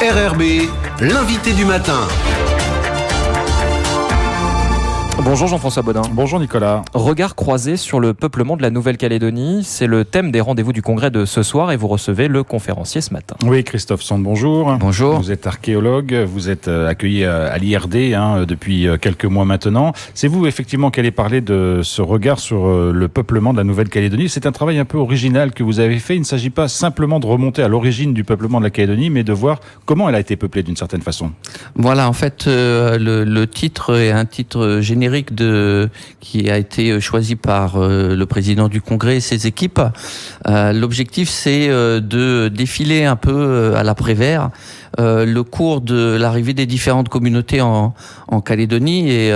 RRB, l'invité du matin. Bonjour Jean-François Bodin. Bonjour Nicolas. Regard croisé sur le peuplement de la Nouvelle-Calédonie, c'est le thème des rendez-vous du congrès de ce soir et vous recevez le conférencier ce matin. Oui, Christophe Sand, bonjour. Bonjour. Vous êtes archéologue, vous êtes accueilli à l'IRD depuis quelques mois maintenant. C'est vous effectivement qui allez parler de ce regard sur le peuplement de la Nouvelle-Calédonie. C'est un travail un peu original que vous avez fait. Il ne s'agit pas simplement de remonter à l'origine du peuplement de la Calédonie, mais de voir comment elle a été peuplée d'une certaine façon. Voilà, en fait, le titre est un titre générique qui a été choisi par le président du Congrès et ses équipes. L'objectif, c'est de défiler un peu à l'après-vert le cours de l'arrivée des différentes communautés en Calédonie et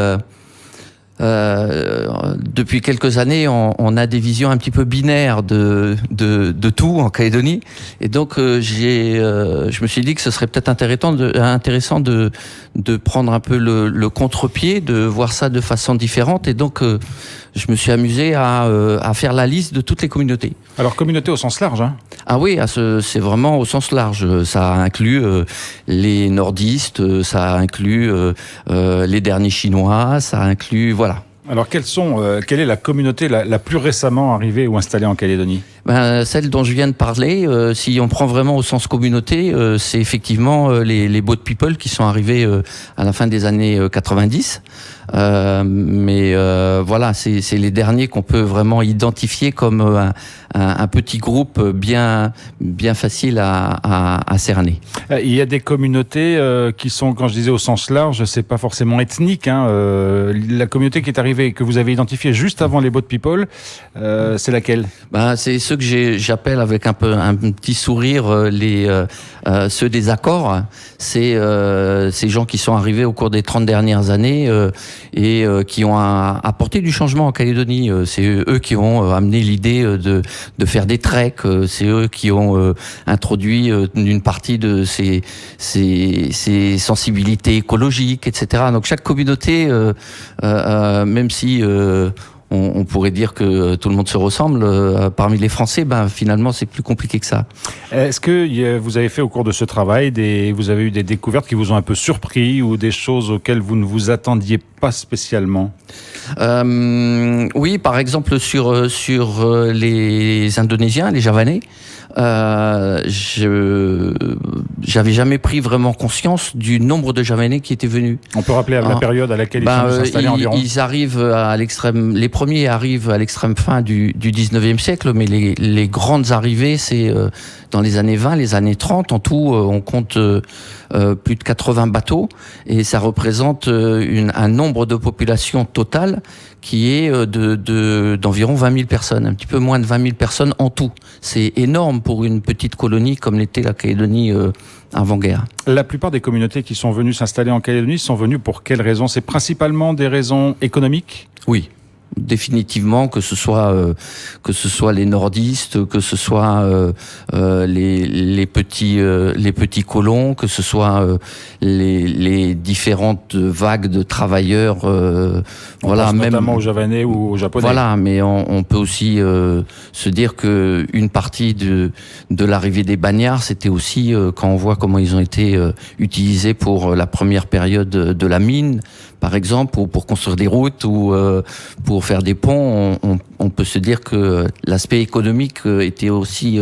depuis quelques années, on a des visions un petit peu binaires de tout en Calédonie, et donc je me suis dit que ce serait peut-être intéressant de prendre un peu le contre-pied, de voir ça de façon différente, et donc je me suis amusé à faire la liste de toutes les communautés. Alors communauté au sens large, hein. Ah oui, c'est vraiment au sens large. Ça inclut les nordistes, ça inclut les derniers Chinois, ça inclut voilà. Alors quelle est la communauté la plus récemment arrivée ou installée en Calédonie ? Celle dont je viens de parler, si on prend vraiment au sens communauté, c'est effectivement les Boat People qui sont arrivés à la fin des années 90. Mais voilà, c'est les derniers qu'on peut vraiment identifier comme un petit groupe bien facile à cerner. Il y a des communautés qui sont, quand je disais au sens large, c'est pas forcément ethnique, hein. La communauté qui est arrivée, que vous avez identifiée juste avant les Boat People, c'est laquelle ? C'est ceux que j'appelle avec un petit sourire ceux des accords. C'est ces gens qui sont arrivés au cours des 30 dernières années et qui ont apporté du changement en Calédonie. C'est eux qui ont amené l'idée de faire des treks. C'est eux qui ont introduit une partie de ces sensibilités écologiques, etc. Donc chaque communauté, même si on pourrait dire que tout le monde se ressemble, parmi les Français, finalement c'est plus compliqué que ça. Est-ce que vous avez fait au cours de ce travail, vous avez eu des découvertes qui vous ont un peu surpris ou des choses auxquelles vous ne vous attendiez pas spécialement ? Oui, par exemple sur les Indonésiens, les Javanais, j'avais jamais pris vraiment conscience du nombre de Javanais qui étaient venus. On peut rappeler la période à laquelle ils sont installés environ ? Ils arrivent à l'extrême. Les premiers arrivent à l'extrême fin du 19e siècle, mais les grandes arrivées, c'est dans les années 20, les années 30. En tout, on compte plus de 80 bateaux, et ça représente un nombre de population totale qui est d'environ 20 000 personnes, un petit peu moins de 20 000 personnes en tout. C'est énorme pour une petite colonie comme l'était la Calédonie avant-guerre. La plupart des communautés qui sont venues s'installer en Calédonie sont venues pour quelles raisons ? C'est principalement des raisons économiques ? Oui. Définitivement, que ce soit les nordistes, que ce soit les petits colons, que ce soit les différentes vagues de travailleurs, voilà, même notamment aux Javanais ou aux Japonais. Voilà, mais on peut aussi se dire que une partie de l'arrivée des bagnards, c'était aussi quand on voit comment ils ont été utilisés pour la première période de la mine, par exemple, ou pour construire des routes, ou pour faire des ponts, on peut se dire que l'aspect économique était aussi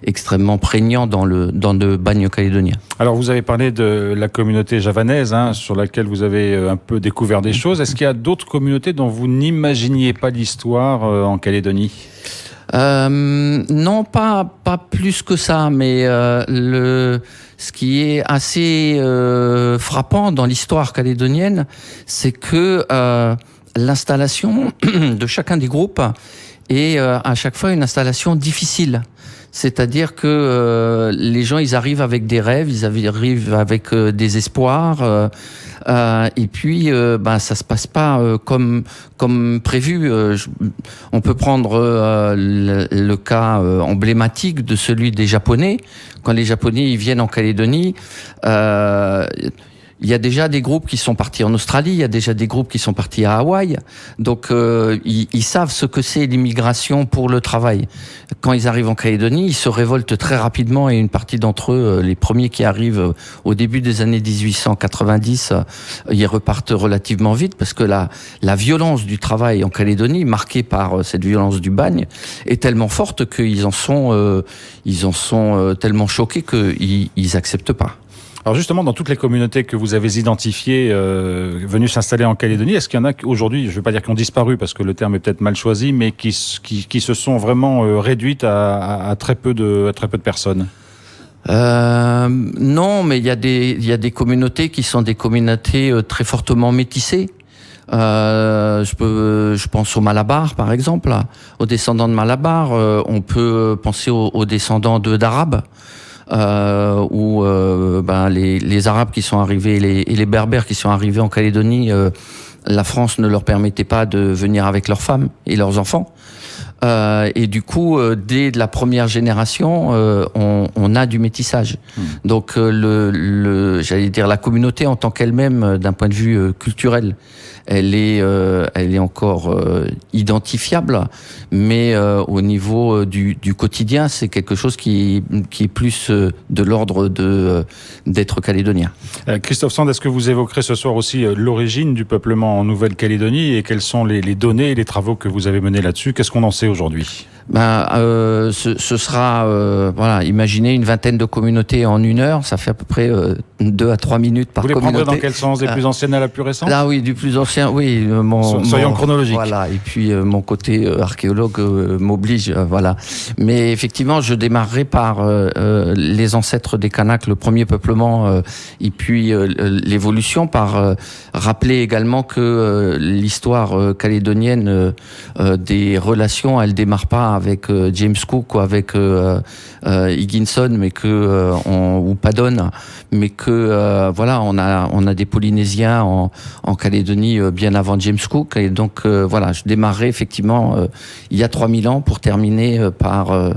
extrêmement prégnant dans le bagne calédonien. Alors vous avez parlé de la communauté javanaise, sur laquelle vous avez un peu découvert des choses. Est-ce qu'il y a d'autres communautés dont vous n'imaginiez pas l'histoire en Calédonie ? Non, pas plus que ça, mais ce qui est assez frappant dans l'histoire calédonienne, c'est que l'installation de chacun des groupes est à chaque fois une installation difficile. C'est-à-dire que les gens, ils arrivent avec des rêves, ils arrivent avec des espoirs, et puis ça se passe pas comme prévu. On peut prendre le cas emblématique de celui des Japonais. Quand les Japonais ils viennent en Calédonie, il y a déjà des groupes qui sont partis en Australie, il y a déjà des groupes qui sont partis à Hawaï. Donc, ils savent ce que c'est l'immigration pour le travail. Quand ils arrivent en Calédonie, ils se révoltent très rapidement et une partie d'entre eux, les premiers qui arrivent au début des années 1890, ils repartent relativement vite parce que la violence du travail en Calédonie, marquée par cette violence du bagne, est tellement forte qu'ils en sont tellement choqués qu'ils acceptent pas. Alors justement, dans toutes les communautés que vous avez identifiées, venues s'installer en Calédonie, est-ce qu'il y en a aujourd'hui, je ne vais pas dire qui ont disparu parce que le terme est peut-être mal choisi, mais qui se sont vraiment réduites à très peu de personnes? Non, mais il y a des communautés qui sont des communautés très fortement métissées. Je pense aux Malabar, par exemple, aux descendants de Malabar. On peut penser aux descendants d'Arabes. Où les Arabes qui sont arrivés et les Berbères qui sont arrivés en Calédonie, la France ne leur permettait pas de venir avec leurs femmes et leurs enfants. Et du coup, dès la première génération, on a du métissage. Donc, j'allais dire, la communauté en tant qu'elle-même, d'un point de vue culturel, elle est encore identifiable, mais au niveau du quotidien, c'est quelque chose qui est plus de l'ordre d'être calédonien. Christophe Sand, est-ce que vous évoquerez ce soir aussi l'origine du peuplement en Nouvelle-Calédonie et quelles sont les données et les travaux que vous avez menés là-dessus? Qu'est-ce qu'on en sait aujourd'hui? Ce sera, imaginez une vingtaine de communautés en 1 heure, ça fait à peu près 2 à 3 minutes par communauté. Vous les prendrez dans quel sens, des plus anciennes à la plus récente? Ah oui, du plus ancien, oui. Soyons chronologiques. Voilà, et puis mon côté archéologue m'oblige, voilà. Mais effectivement, je démarrerai par les ancêtres des Kanaks, le premier peuplement, et puis l'évolution, par rappeler également que l'histoire calédonienne des relations, elle démarre pas avec James Cook ou avec Higginson, mais ou Paddon, mais que on a des Polynésiens en Calédonie bien avant James Cook, et donc je démarrerai effectivement il y a 3000 ans pour terminer par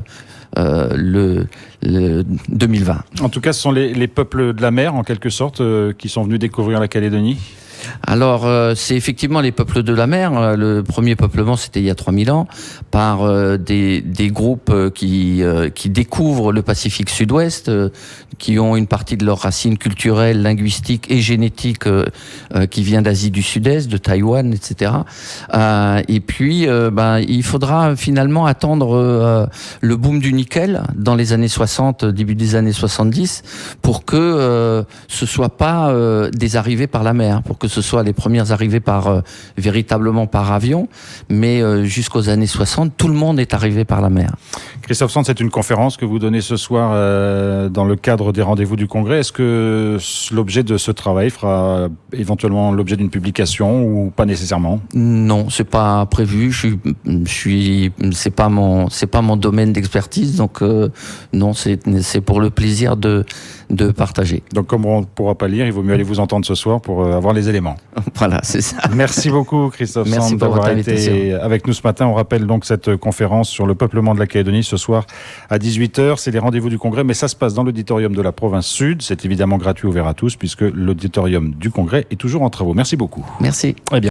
le 2020. En tout cas, ce sont les peuples de la mer, en quelque sorte, qui sont venus découvrir la Calédonie. Alors, c'est effectivement les peuples de la mer. Le premier peuplement, c'était il y a 3000 ans, par des groupes qui découvrent le Pacifique Sud-Ouest, qui ont une partie de leurs racines culturelles, linguistiques et génétiques qui vient d'Asie du Sud-Est, de Taïwan, etc. Et puis, il faudra finalement attendre le boom du nickel dans les années 60, début des années 70, pour que ce soit pas des arrivées par la mer, pour que ce soit les premières arrivées véritablement par avion, mais jusqu'aux années 60, tout le monde est arrivé par la mer. Christophe Sand, c'est une conférence que vous donnez ce soir dans le cadre des rendez-vous du Congrès. Est-ce que l'objet de ce travail fera éventuellement l'objet d'une publication ou pas nécessairement? Non, c'est pas prévu. C'est pas mon domaine d'expertise, donc non, c'est pour le plaisir de partager. Donc comme on ne pourra pas lire, il vaut mieux aller vous entendre ce soir pour avoir les éléments. Voilà, c'est ça. Merci beaucoup Christophe Sand d'avoir été avec nous ce matin. On rappelle donc cette conférence sur le peuplement de la Calédonie ce soir à 18h. C'est les rendez-vous du Congrès, mais ça se passe dans l'auditorium de la province Sud. C'est évidemment gratuit, ouvert à tous, puisque l'auditorium du Congrès est toujours en travaux. Merci beaucoup. Merci. Eh bien.